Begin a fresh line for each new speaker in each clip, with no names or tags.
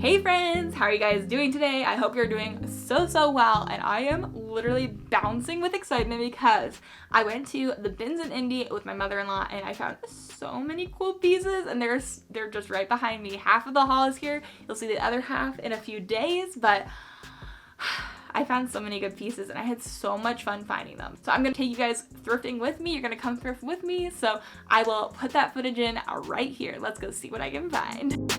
Hey friends, how are you guys doing today? I hope you're doing so well, and I am literally bouncing with excitement because I went to the Bins in Indy with my mother-in-law and I found so many cool pieces, and they're just right behind me. Half of the haul is here. You'll see the other half in a few days, but I found so many good pieces and I had so much fun finding them. So I'm gonna take you guys thrifting with me. You're gonna come thrift with me. So I will put that footage in right here. Let's go see what I can find.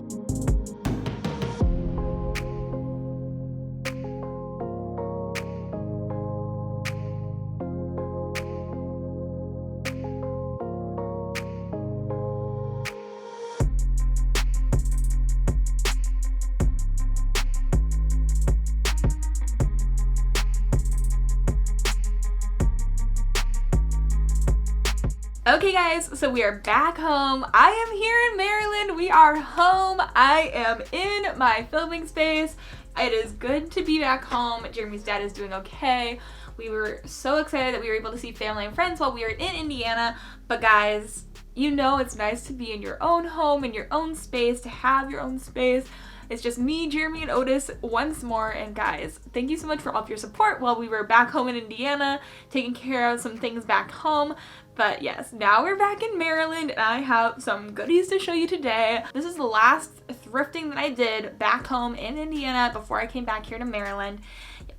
Okay guys, so we are back home. I am here in Maryland. We are home. I am in my filming space. It is good to be back home. Jeremy's dad is doing okay. We were so excited that we were able to see family and friends while we were in Indiana. But guys, you know it's nice to be in your own home, in your own space, to have your own space. It's just me, Jeremy, and Otis once more. And guys, thank you so much for all of your support while we were back home in Indiana, taking care of some things back home. But yes, now we're back in Maryland and I have some goodies to show you today. This is the last thrifting that I did back home in Indiana before I came back here to Maryland.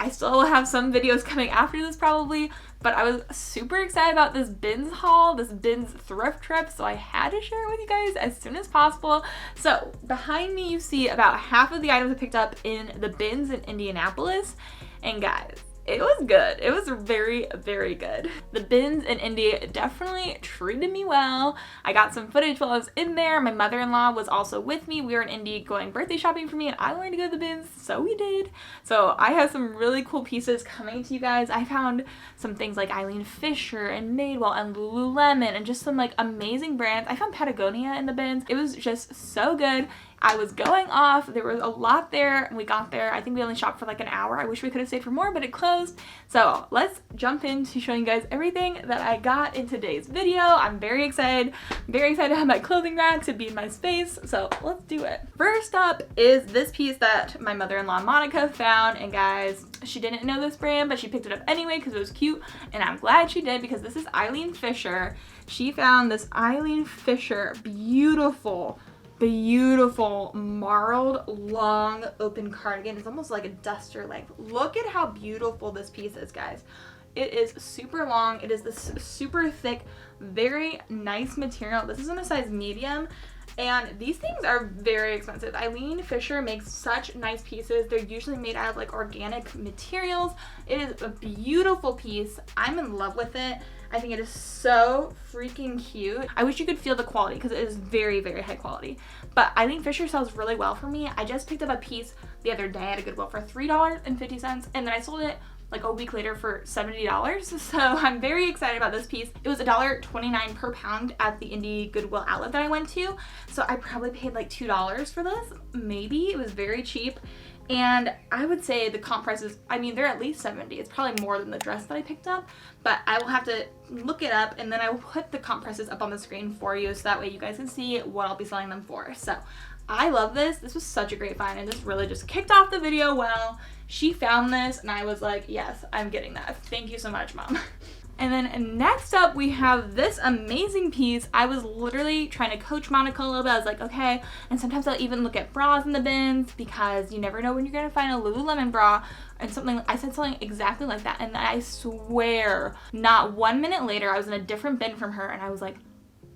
I still will have some videos coming after this probably, but I was super excited about this Bins haul, this Bins thrift trip, so I had to share it with you guys as soon as possible. So behind me you see about half of the items I picked up in the Bins in Indianapolis, and guys, it was good. It was very good. The Bins in Indy definitely treated me well. I got some footage while I was in there. My mother-in-law was also with me. We were in Indy going birthday shopping for me, and I wanted to go to the Bins, so we did. So I have some really cool pieces coming to you guys. I found some things like Eileen Fisher and Madewell and Lululemon and just some like amazing brands. I found Patagonia in the Bins. It was just so good. I was going off. There was a lot there, and we got there. I think we only shopped for like an hour. I wish we could have stayed for more, but it closed. So let's jump into showing you guys everything that I got in today's video. I'm very excited. Very excited to have my clothing rack to be in my space. So let's do it. First up is this piece that my mother-in-law Monica found, and guys, she didn't know this brand, but she picked it up anyway because it was cute, and I'm glad she did because this is Eileen Fisher. She found this Eileen Fisher beautiful marled long open cardigan. It's almost like a duster length. Look at how beautiful this piece is, guys. It is super long. It is this super thick, very nice material. This is in a size medium, and these things are very expensive. Eileen Fisher makes such nice pieces. They're usually made out of like organic materials. It is a beautiful piece. I'm in love with it. I think it is so freaking cute. I wish you could feel the quality because it is very high quality. But Eileen Fisher sells really well for me. I just picked up a piece the other day at a Goodwill for $3.50, and then I sold it like a week later for $70. So I'm very excited about this piece. It was $1.29 per pound at the Indy Goodwill Outlet that I went to. So I probably paid like $2 for this. Maybe. It was very cheap. And I would say the comp prices, I mean, they're at least $70. It's probably more than the dress that I picked up, but I will have to look it up, and then I will put the comp prices up on the screen for you so that way you guys can see what I'll be selling them for. So I love this. This was such a great find, and this really just kicked off the video well. She found this, and I was like, yes, I'm getting that. Thank you so much, Mom. And then next up, we have this amazing piece. I was literally trying to coach Monica a little bit. I was like, okay. And sometimes I'll even look at bras in the Bins because you never know when you're going to find a Lululemon bra. And I said something exactly like that. And I swear, not 1 minute later, I was in a different bin from her. And I was like,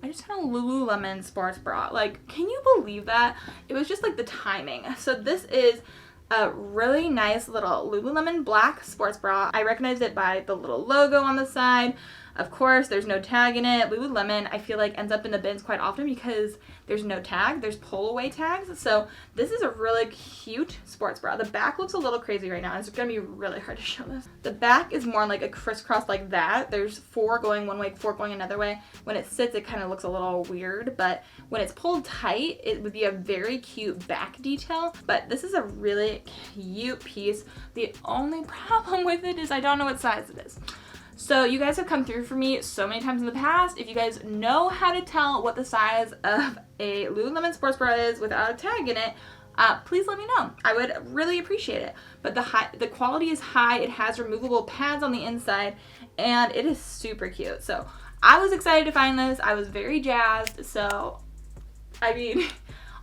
I just found a Lululemon sports bra. Like, can you believe that? It was just like the timing. So this is a really nice little Lululemon black sports bra. I recognized it by the little logo on the side. Of course, there's no tag in it. Lululemon, I feel like, ends up in the Bins quite often because there's no tag. There's pull-away tags. So this is a really cute sports bra. The back looks a little crazy right now. It's going to be really hard to show this. The back is more like a crisscross like that. There's 4 going one way, 4 going another way. When it sits, it kind of looks a little weird, but when it's pulled tight, it would be a very cute back detail. But this is a really cute piece. The only problem with it is I don't know what size it is. So you guys have come through for me so many times in the past. If you guys know how to tell what the size of a Lululemon sports bra is without a tag in it, please let me know. I would really appreciate it. But the quality is high. It has removable pads on the inside, and it is super cute. So I was excited to find this. I was very jazzed. So, I mean,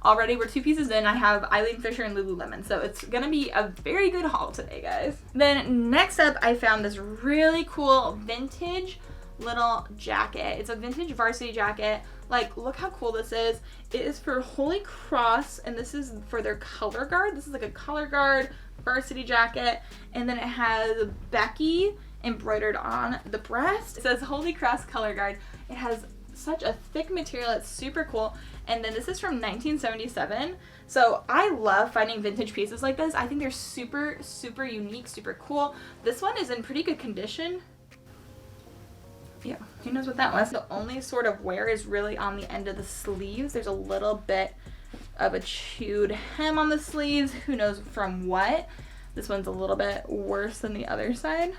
already we're 2 pieces in. I have Eileen Fisher and Lululemon. So it's going to be a very good haul today, guys. Then next up, I found this really cool vintage little jacket. It's a vintage varsity jacket. Like, look how cool this is. It is for Holy Cross, and this is for their color guard. This is like a color guard varsity jacket, and then it has Bekah embroidered on the breast. It says Holy Cross color guard. It has such a thick material. It's super cool. And then this is from 1977. So I love finding vintage pieces like this. I think they're super, super unique, super cool. This one is in pretty good condition. Yeah, who knows what that was. The only sort of wear is really on the end of the sleeves. There's a little bit of a chewed hem on the sleeves. Who knows from what. This one's a little bit worse than the other side.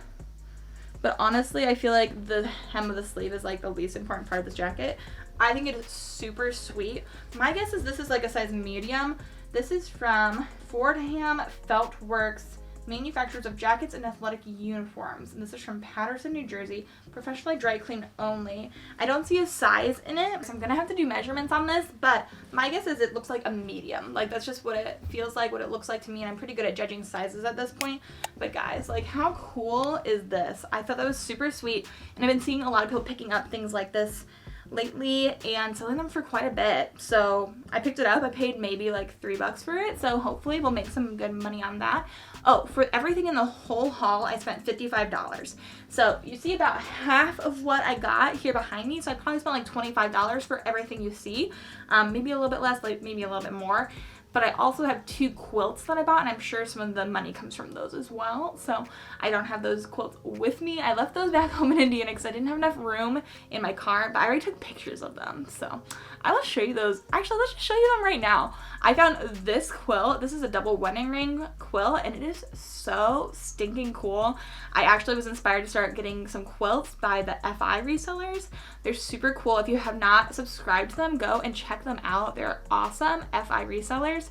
But honestly, I feel like the hem of the sleeve is like the least important part of this jacket. I think it is super sweet. My guess is this is like a size medium. This is from Fordham Felt Works, manufacturers of jackets and athletic uniforms. And this is from Paterson, New Jersey, professionally dry clean only. I don't see a size in it, so I'm gonna have to do measurements on this, but my guess is it looks like a medium. Like, that's just what it feels like, what it looks like to me, and I'm pretty good at judging sizes at this point. But guys, like, how cool is this? I thought that was super sweet, and I've been seeing a lot of people picking up things like this lately and selling them for quite a bit. So I picked it up. I paid maybe like $3 for it, so hopefully we'll make some good money on that. Oh, for everything in the whole haul, I spent $55. So you see about half of what I got here behind me, so I probably spent like $25 for everything you see. Maybe a little bit less, like maybe a little bit more. But I also have 2 quilts that I bought, and I'm sure some of the money comes from those as well. So I don't have those quilts with me. I left those back home in Indiana because I didn't have enough room in my car, but I already took pictures of them. So I will show you those. Actually, let's just show you them right now. I found this quilt. This is a double wedding ring quilt, and it is so stinking cool. I actually was inspired to start getting some quilts by the FI resellers. They're super cool. If you have not subscribed to them, go and check them out. They're awesome, FI resellers.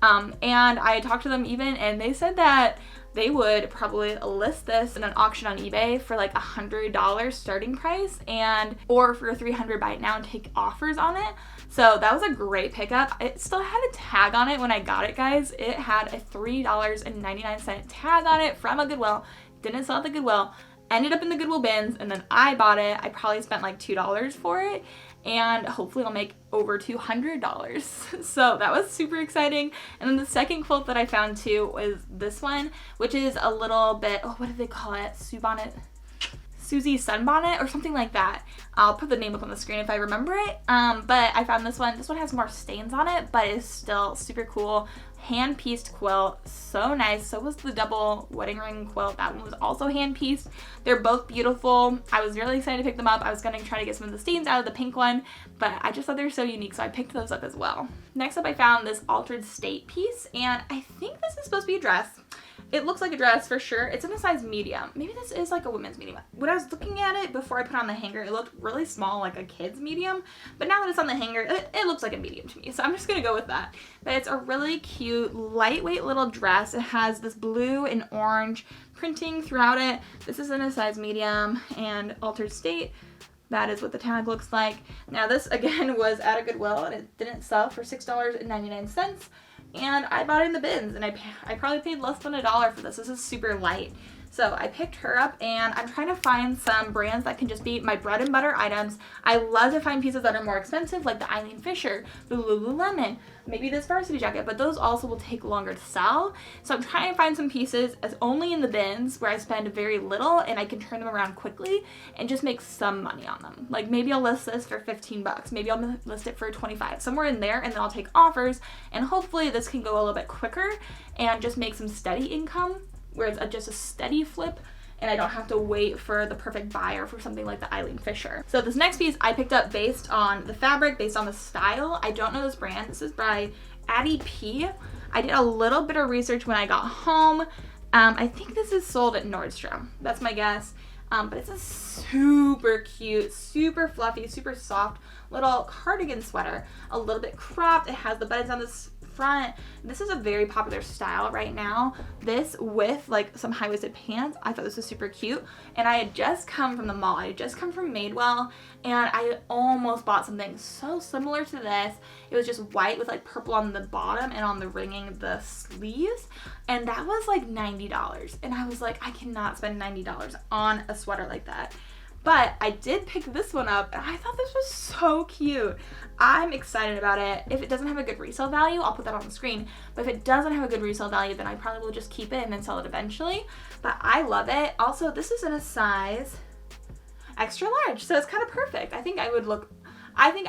And I talked to them even, and they said that they would probably list this in an auction on eBay for like $100 starting price, and or for $300 buy it now and take offers on it. So that was a great pickup. It still had a tag on it when I got it, guys. It had a $3.99 tag on it from a Goodwill. Didn't sell at the Goodwill. Ended up in the Goodwill Bins, and then I bought it. I probably spent like $2 for it, and hopefully I'll make over $200. So that was super exciting. And then the second quilt that I found too was this one, which is a little bit, oh, what did they call it? Susie Sunbonnet or something like that. I'll put the name up on the screen if I remember it. But I found this one. This one has more stains on it, but it's still super cool. Hand-pieced quilt, so nice. So was the double wedding ring quilt. That one was also hand-pieced. They're both beautiful. I was really excited to pick them up. I was gonna try to get some of the stains out of the pink one, but I just thought they were so unique, so I picked those up as well. Next up, I found this altered state piece, and I think this is supposed to be a dress. It looks like a dress for sure. It's in a size medium. Maybe this is like a women's medium. When I was looking at it before I put it on the hanger, it looked really small, like a kid's medium. But now that it's on the hanger, it looks like a medium to me. So I'm just gonna go with that. But it's a really cute, lightweight little dress. It has this blue and orange printing throughout it. This is in a size medium and altered state. That is what the tag looks like. Now this again was at a Goodwill, and it didn't sell for $6.99. And I bought it in the bins, and I probably paid less than $1 for this. This is super light. So I picked her up, and I'm trying to find some brands that can just be my bread and butter items. I love to find pieces that are more expensive, like the Eileen Fisher, the Lululemon, maybe this varsity jacket, but those also will take longer to sell. So I'm trying to find some pieces as only in the bins where I spend very little and I can turn them around quickly and just make some money on them. Like maybe I'll list this for $15, maybe I'll list it for $25, somewhere in there, and then I'll take offers, and hopefully this can go a little bit quicker and just make some steady income, where it's just a steady flip, and I don't have to wait for the perfect buyer for something like the Eileen Fisher. So this next piece I picked up based on the fabric, based on the style. I don't know this brand. This is by Addie P. I did a little bit of research when I got home. I think this is sold at Nordstrom. That's my guess. But it's a super cute, super fluffy, super soft little cardigan sweater. A little bit cropped. It has the buttons on the front. This is a very popular style right now. This with like some high-waisted pants. I thought this was super cute. And I had just come from the mall. I had just come from Madewell, and I almost bought something so similar to this. It was just white with like purple on the bottom and on the ringing the sleeves. And that was like $90. And I was like, I cannot spend $90 on a sweater like that. But I did pick this one up, and I thought this was so cute. I'm excited about it. If it doesn't have a good resale value, I'll put that on the screen. But if it doesn't have a good resale value, then I probably will just keep it and then sell it eventually. But I love it. Also, this is in a size extra large, so it's kind of perfect. I think I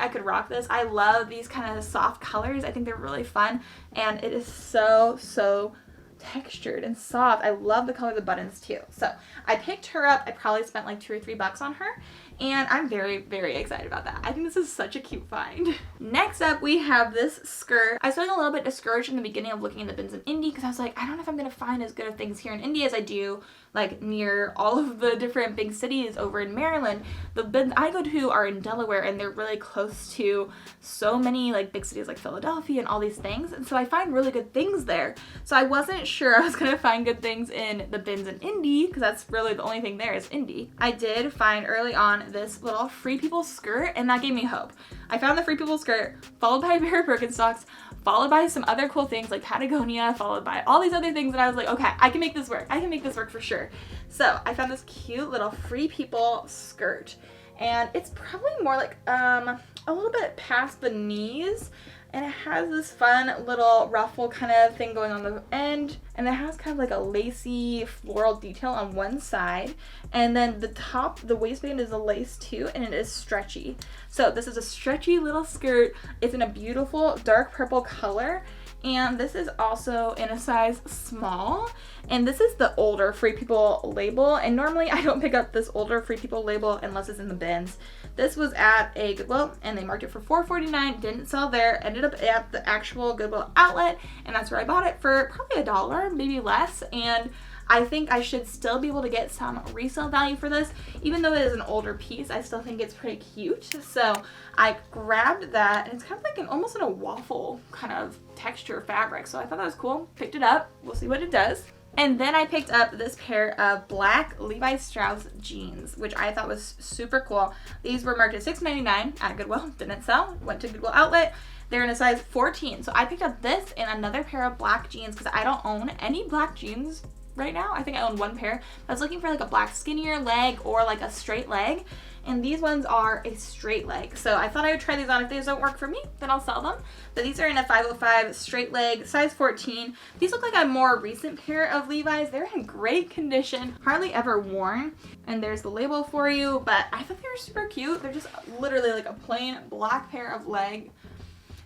could rock this. I love these kind of soft colors. I think they're really fun, and it is so textured and soft. I love the color of the buttons too. So I picked her up. I probably spent like $2 or $3 on her, and I'm very, very excited about that. I think this is such a cute find. Next up, we have this skirt. I was feeling a little bit discouraged in the beginning of looking at the bins in Indy because I was like, I don't know if I'm gonna find as good of things here in Indy as I do like near all of the different big cities over in Maryland. The bins I go to are in Delaware, and they're really close to so many like big cities like Philadelphia and all these things, and so I find really good things there. So I wasn't sure I was gonna find good things in the bins in Indy because that's really the only thing there is Indy. I did find early on this little Free People skirt, and that gave me hope. I found the Free People skirt, followed by a pair of Birkenstocks, followed by some other cool things like Patagonia, followed by all these other things, and I was like, okay, I can make this work. I can make this work for sure. So I found this cute little Free People skirt, and it's probably more like a little bit past the knees, and it has this fun little ruffle kind of thing going on the end, and it has kind of like a lacy floral detail on one side, and then the top, the waistband is a lace too, and it is stretchy. So this is a stretchy little skirt. It's in a beautiful dark purple color, and this is also in a size small, and this is the older Free People label, and normally I don't pick up this older Free People label unless it's in the bins. This was at a Goodwill, and they marked it for $4.49, didn't sell there, ended up at the actual Goodwill Outlet, and that's where I bought it for probably $1, maybe less, and I think I should still be able to get some resale value for this. Even though it is an older piece, I still think it's pretty cute. So I grabbed that, and it's kind of like almost in a waffle kind of texture fabric. So I thought that was cool. Picked it up. We'll see what it does. And then I picked up this pair of black Levi Strauss jeans, which I thought was super cool. These were marked at $6.99 at Goodwill. Didn't sell. Went to Goodwill Outlet. They're in a size 14. So I picked up this and another pair of black jeans because I don't own any black jeans right now. I think I own one pair. I was looking for like a black skinnier leg or like a straight leg, and these ones are a straight leg. So I thought I would try these on. If these don't work for me, then I'll sell them. But these are in a 505 straight leg, size 14. These look like a more recent pair of Levi's. They're in great condition, hardly ever worn. And there's the label for you, but I thought they were super cute. They're just literally like a plain black pair of leg.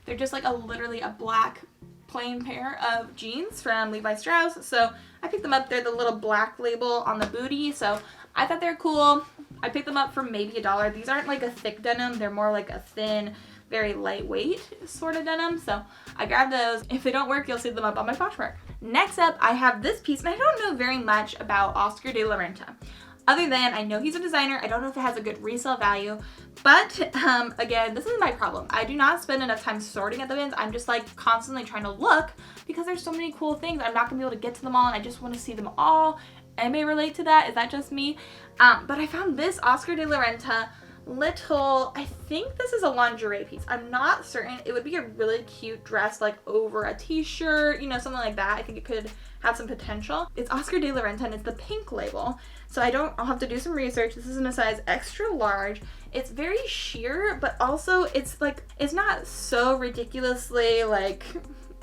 They're just like literally a black plain pair of jeans from Levi Strauss. So I picked them up. They're the little black label on the booty, so I thought they're cool. I picked them up for maybe $1. These aren't like a thick denim. They're more like a thin, very lightweight sort of denim. So I grabbed those. If they don't work, you'll see them up on my Poshmark. Next up, I have this piece, and I don't know very much about Oscar de la Renta. Other than I know he's a designer, I don't know if it has a good resale value, but again, this is my problem. I do not spend enough time sorting at the bins. I'm just like constantly trying to look because there's so many cool things. I'm not gonna be able to get to them all, and I just want to see them all. Anybody relate to that? Is that just me? But I found this Oscar de la Renta little, I think this is a lingerie piece. I'm not certain. It would be a really cute dress like over a t-shirt, you know, something like that. I think it could have some potential. It's Oscar de la Renta, and it's the pink label. So I'll have to do some research. This is in a size extra large. It's very sheer, but also it's like, it's not so ridiculously like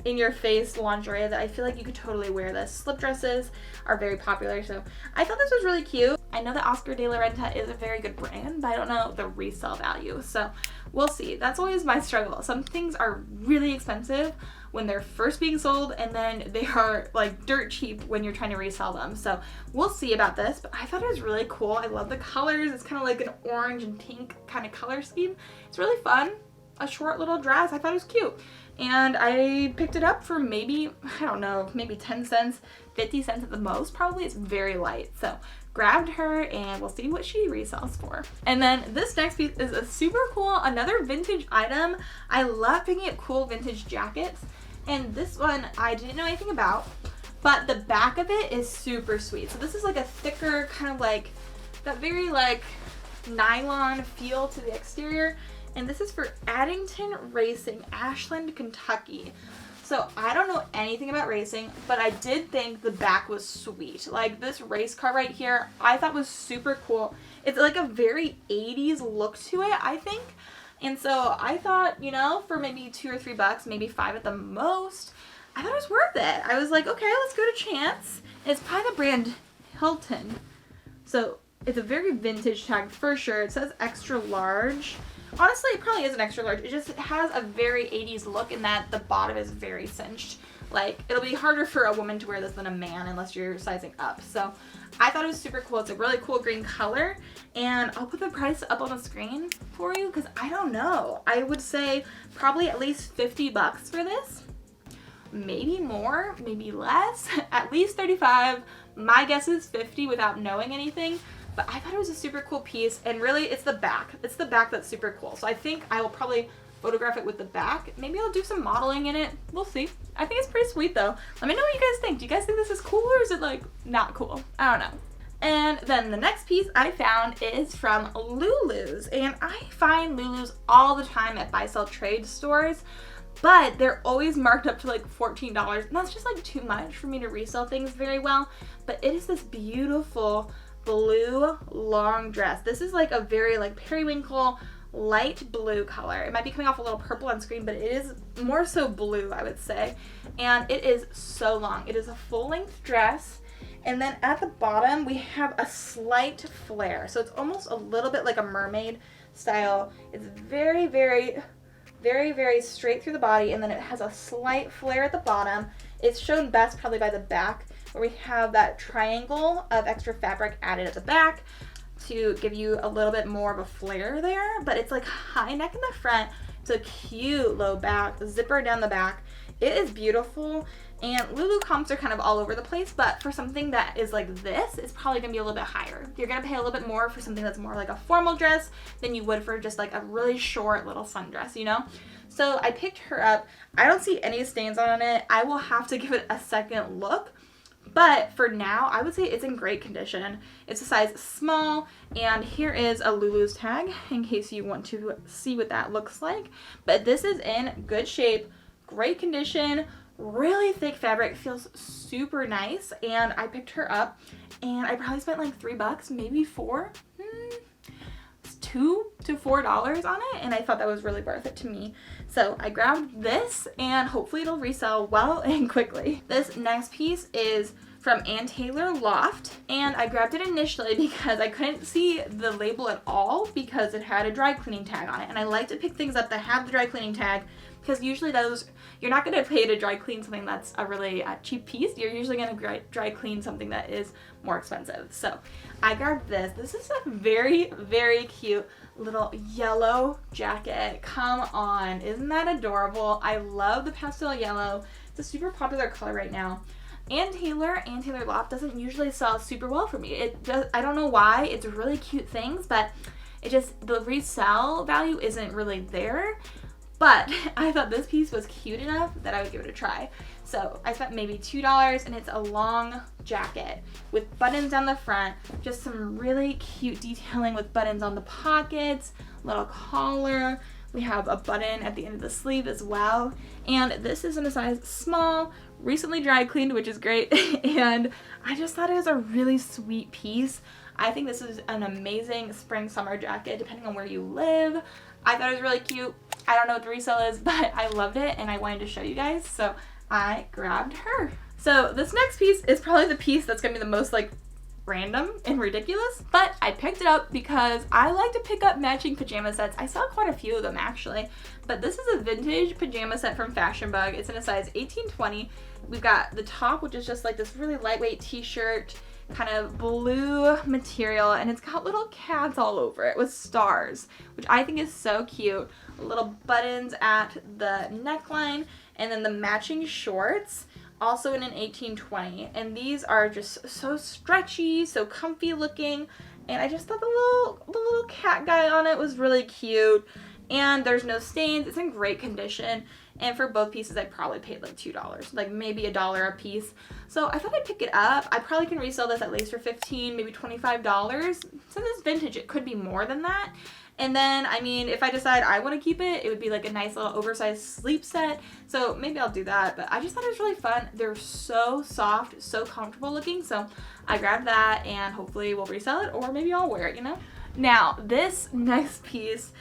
in your face lingerie that I feel like you could totally wear this. Slip dresses are very popular, so I thought this was really cute. I know that Oscar de la Renta is a very good brand, but I don't know the resale value, so we'll see. That's always my struggle. Some things are really expensive when they're first being sold, and then they are like dirt cheap when you're trying to resell them. So we'll see about this, but I thought it was really cool. I love the colors. It's kind of like an orange and pink kind of color scheme. It's really fun. A short little dress. I thought it was cute. And I picked it up for maybe, I don't know, maybe 10 cents, 50 cents at the most probably. It's very light. So grabbed her, and we'll see what she resells for. And then this next piece is a super cool, another vintage item. I love picking up cool vintage jackets. And this one I didn't know anything about, but the back of it is super sweet. So this is like a thicker, kind of like that very like nylon feel to the exterior. And this is for Addington Racing, Ashland, Kentucky. So I don't know anything about racing, but I did think the back was sweet. Like this race car right here, I thought was super cool. It's like a very 80s look to it, I think. And so I thought, you know, for maybe $2 or $3, maybe $5 at the most, I thought it was worth it. I was like, okay, let's go to Chance. And it's by the brand Hilton. So it's a very vintage tag for sure. It says extra large. Honestly, it probably is an extra large. It just has a very 80s look in that the bottom is very cinched. Like, it'll be harder for a woman to wear this than a man unless you're sizing up. So I thought it was super cool. It's a really cool green color. And I'll put the price up on the screen for you because I don't know. I would say probably at least $50 for this. Maybe more, maybe less. At least $35. My guess is $50 without knowing anything. But I thought it was a super cool piece, and really it's the back. It's the back that's super cool. So I think I will probably photograph it with the back. Maybe I'll do some modeling in it. We'll see. I think it's pretty sweet though. Let me know what you guys think. Do you guys think this is cool or is it like not cool? I don't know. And then the next piece I found is from Lulu's, and I find Lulu's all the time at buy sell trade stores, but they're always marked up to like $14, and that's just like too much for me to resell things very well. But it is this beautiful blue long dress. This is like a very like periwinkle light blue color. It might be coming off a little purple on screen, but it is more so blue, I would say. And it is so long. It is a full-length dress. And then at the bottom, we have a slight flare. So it's almost a little bit like a mermaid style. It's very, very, very, very straight through the body. And then it has a slight flare at the bottom. It's shown best probably by the back, where we have that triangle of extra fabric added at the back to give you a little bit more of a flare there. But it's like high neck in the front. It's a cute low back, zipper down the back. It is beautiful. And Lulu comps are kind of all over the place, but for something that is like this, it's probably gonna be a little bit higher. You're gonna pay a little bit more for something that's more like a formal dress than you would for just like a really short little sundress, you know? So I picked her up. I don't see any stains on it. I will have to give it a second look. But for now, I would say it's in great condition. It's a size small, and here is a Lulu's tag in case you want to see what that looks like. But this is in good shape, great condition, really thick fabric, feels super nice, and I picked her up, and I probably spent like $3, maybe $4, $2 to $4 on it, and I thought that was really worth it to me. So I grabbed this, and hopefully it'll resell well and quickly. This next piece is from Taylor Loft, and I grabbed it initially because I couldn't see the label at all because it had a dry cleaning tag on it, and I like to pick things up that have the dry cleaning tag because usually those, you're not going to pay to dry clean something that's a really cheap piece. You're usually going to dry clean something that is more expensive. So I grabbed this. This is a very, very cute little yellow jacket. Come on, isn't that adorable? I love the pastel yellow. It's a super popular color right now. Taylor Loft doesn't usually sell super well for me. It does. I don't know why. It's really cute things, but it just, the resell value isn't really there. But I thought this piece was cute enough that I would give it a try. So I spent maybe $2, and it's a long jacket with buttons down the front, just some really cute detailing with buttons on the pockets, little collar. We have a button at the end of the sleeve as well. And this is in a size small, recently dry cleaned, which is great. And I just thought it was a really sweet piece. I think this is an amazing spring summer jacket, depending on where you live. I thought it was really cute. I don't know what the resale is, but I loved it and I wanted to show you guys, so I grabbed her. So this next piece is probably the piece that's gonna be the most like random and ridiculous, but I picked it up because I like to pick up matching pajama sets. I saw quite a few of them actually, but this is a vintage pajama set from Fashion Bug. It's in a size 18-20. We've got the top, which is just like this really lightweight t-shirt, kind of blue material, and it's got little cats all over it with stars, which I think is so cute. Little buttons at the neckline, and then the matching shorts, also in an 18-20. And these are just so stretchy, so comfy looking, and I just thought the little cat guy on it was really cute. And there's no stains. It's in great condition. and for both pieces I probably paid like $2, like maybe $1 a piece. So I thought I'd pick it up. I probably can resell this at least for $15, maybe $25. Since it's vintage, it could be more than that. And then, I mean, if I decide I want to keep it, it would be like a nice little oversized sleep set. So maybe I'll do that. But I just thought it was really fun. They're so soft, so comfortable looking. So I grabbed that and hopefully we'll resell it, or maybe I'll wear it, you know? Now, this next piece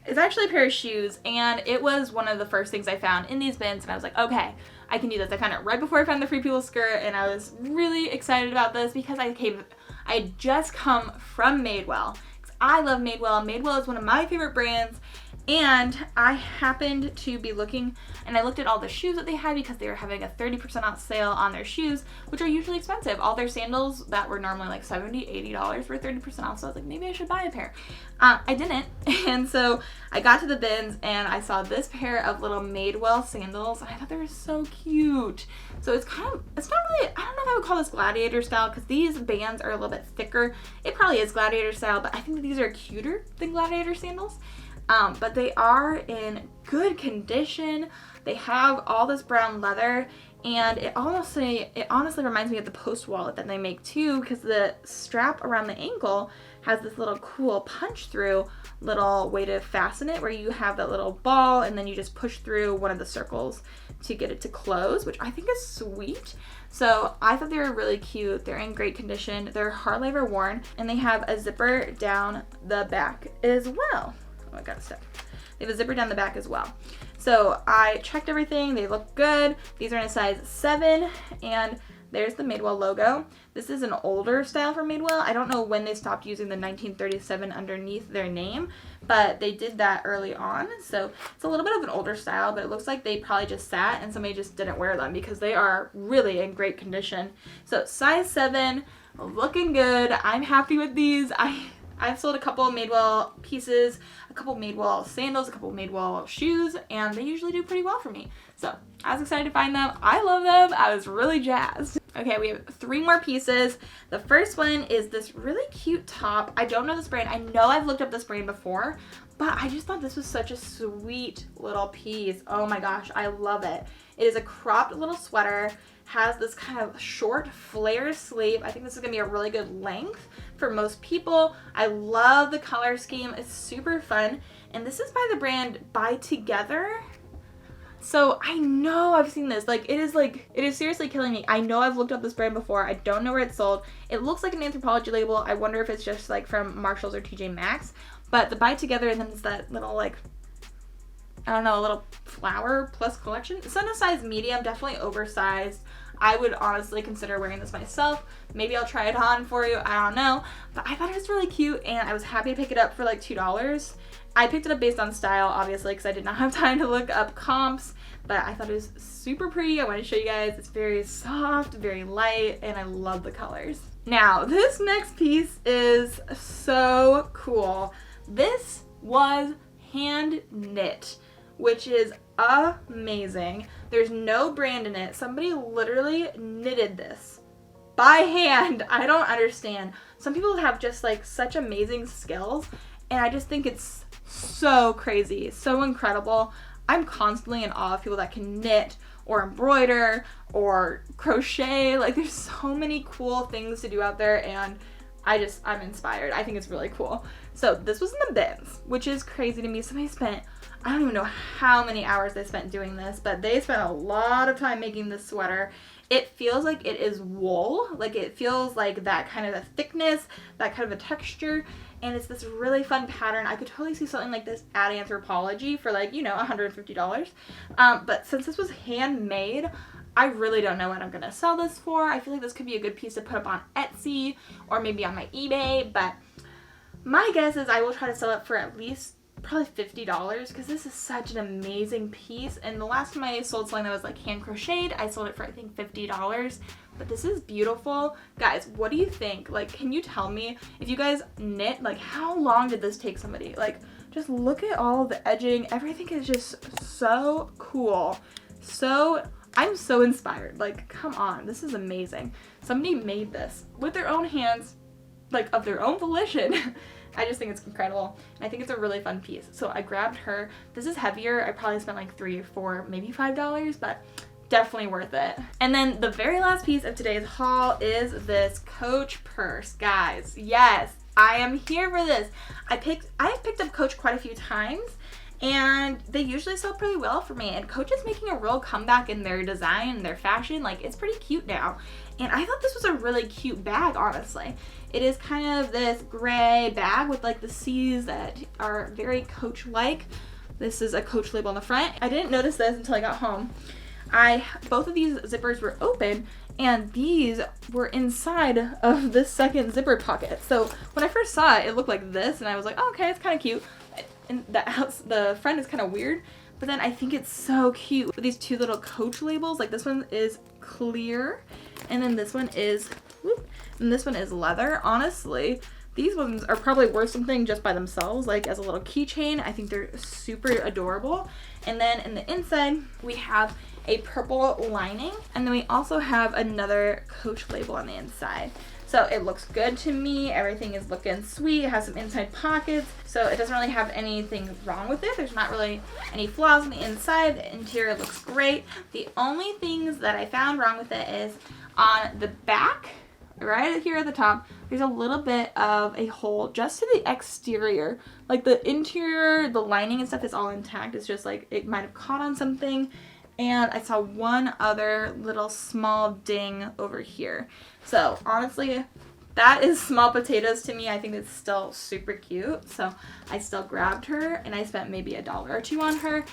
is actually a pair of shoes, and it was one of the first things I found in these bins, and I was like, okay, I can do this. I found it right before I found the Free People skirt, and I was really excited about this because I had just come from Madewell. I love Madewell. Madewell is one of my favorite brands, and I happened to be looking, and I looked at all the shoes that they had because they were having a 30% off sale on their shoes, which are usually expensive. All their sandals that were normally like $70, $80 were 30% off, so I was like, maybe I should buy a pair. I didn't, and so I got to the bins, and I saw this pair of little Madewell sandals, and I thought they were so cute. So it's not really, I don't know if I would call this gladiator style, because these bands are a little bit thicker. It probably is gladiator style, but I think that these are cuter than gladiator sandals. But they are in good condition. They have all this brown leather, and it honestly reminds me of the Post wallet that they make too, because the strap around the ankle has this little cool punch through little way to fasten it, where you have that little ball and then you just push through one of the circles to get it to close, which I think is sweet. So I thought they were really cute. They're in great condition. They're hard labor worn, and they have a zipper down the back as well. Oh, I got stuck. They have a zipper down the back as well. So I checked everything. They look good. These are in a size 7, and there's the Madewell logo. This is an older style for Madewell. I don't know when they stopped using the 1937 underneath their name, but they did that early on. So it's a little bit of an older style, but it looks like they probably just sat and somebody just didn't wear them because they are really in great condition. So size 7, looking good. I'm happy with these. I've sold a couple of Madewell pieces, a couple of Madewell sandals, a couple of Madewell shoes, and they usually do pretty well for me. So I was excited to find them. I love them. I was really jazzed. Okay, we have 3 more pieces. The first one is this really cute top. I don't know this brand. I know I've looked up this brand before, but I just thought this was such a sweet little piece. Oh my gosh, I love it. It is a cropped little sweater, has this kind of short flare sleeve. I think this is gonna be a really good length for most people. I love the color scheme. It's super fun. And this is by the brand Buy Together. So I know I've seen this. It is seriously killing me. I know I've looked up this brand before. I don't know where it's sold. It looks like an Anthropologie label. I wonder if it's just from Marshalls or TJ Maxx. But the Buy Together, and then it's that little I don't know, a little flower plus collection. It's in a size medium, definitely oversized. I would honestly consider wearing this myself. Maybe I'll try it on for you. I don't know. But I thought it was really cute, and I was happy to pick it up for like $2. I picked it up based on style, obviously, because I did not have time to look up comps. But I thought it was super pretty. I want to show you guys. It's very soft, very light, and I love the colors. Now, this next piece is so cool. This was hand knit, which is amazing. There's no brand in it. Somebody literally knitted this by hand. I don't understand. Some people have just such amazing skills, and I just think it's so crazy, so incredible. I'm constantly in awe of people that can knit or embroider or crochet. There's so many cool things to do out there, and I'm inspired. I think it's really cool. So this was in the bins, which is crazy to me. Somebody spent, I don't even know how many hours they spent doing this, but they spent a lot of time making this sweater. It feels like it is wool. It feels like that kind of a thickness, that kind of a texture, and it's this really fun pattern. I could totally see something like this at Anthropologie for $150. But since this was handmade, I really don't know what I'm gonna sell this for. I feel like this could be a good piece to put up on Etsy or maybe on my eBay, but my guess is I will try to sell it for at least probably $50, because this is such an amazing piece. And the last time I sold something that was hand crocheted, I sold it for I think $50. But this is beautiful. Guys, what do you think? Can you tell me if you guys knit, how long did this take somebody? Just look at all the edging. Everything is just so cool. I'm so inspired. Come on, this is amazing. Somebody made this with their own hands, of their own volition. I just think it's incredible, and I think it's a really fun piece. So I grabbed her. This is heavier. I probably spent like $3 or $4, maybe $5, but definitely worth it. And then the very last piece of today's haul is this Coach purse. Guys, yes, I am here for this. I've picked up Coach quite a few times, and they usually sell pretty well for me. And Coach is making a real comeback in their design and their fashion. Like, it's pretty cute now. And I thought this was a really cute bag, honestly. It is kind of this gray bag with like the C's that are very Coach-like. This is a Coach label on the front. I didn't notice this until I got home. Both of these zippers were open, and these were inside of this second zipper pocket. So when I first saw it, it looked like this, and I was like, oh, okay, it's kind of cute. And the front is kind of weird, but then I think it's so cute with these two little Coach labels. Like, this one is clear, and then this one is, and this one is leather. Honestly, these ones are probably worth something just by themselves, like as a little keychain. I think they're super adorable. And then in the inside, we have a purple lining, and then we also have another Coach label on the inside. So it looks good to me. Everything is looking sweet. It has some inside pockets, so it doesn't really have anything wrong with it. There's not really any flaws on the inside. The interior looks great. The only things that I found wrong with it is on the back, right here at the top, there's a little bit of a hole just to the exterior. Like, the interior, the lining and stuff is all intact. It's just like it might have caught on something. And I saw one other little small ding over here. So honestly, that is small potatoes to me. I think it's still super cute. So I still grabbed her, and I spent maybe $1 or $2 on her.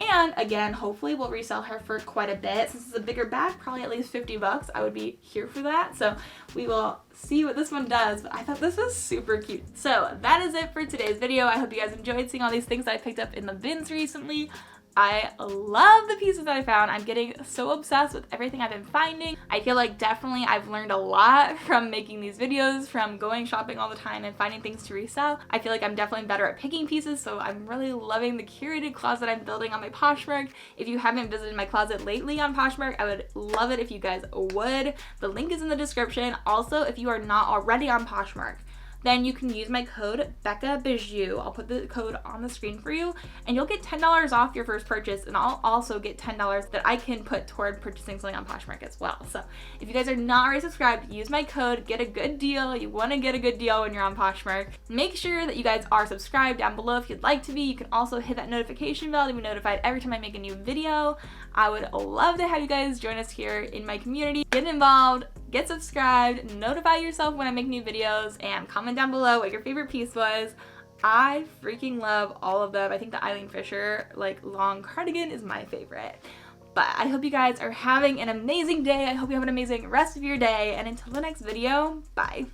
And again, hopefully we'll resell her for quite a bit. Since it's a bigger bag, probably at least $50. I would be here for that. So we will see what this one does. But I thought this was super cute. So that is it for today's video. I hope you guys enjoyed seeing all these things that I picked up in the bins recently. I love the pieces that I found. I'm getting so obsessed with everything I've been finding. I feel like definitely I've learned a lot from making these videos, from going shopping all the time and finding things to resell. I feel like I'm definitely better at picking pieces, so I'm really loving the curated closet I'm building on my Poshmark. If you haven't visited my closet lately on Poshmark, I would love it if you guys would. The link is in the description. Also, if you are not already on Poshmark, then you can use my code Bekah Bijou. I'll put the code on the screen for you, and you'll get $10 off your first purchase, and I'll also get $10 that I can put toward purchasing something on Poshmark as well. So if you guys are not already subscribed, use my code, get a good deal. You want to get a good deal when you're on Poshmark. Make sure that you guys are subscribed down below if you'd like to be. You can also hit that notification bell to be notified every time I make a new video. I would love to have you guys join us here in my community. Get involved, get subscribed, notify yourself when I make new videos, and comment down below what your favorite piece was. I freaking love all of them. I think the Eileen Fisher like long cardigan is my favorite. But I hope you guys are having an amazing day. I hope you have an amazing rest of your day, and until the next video, bye.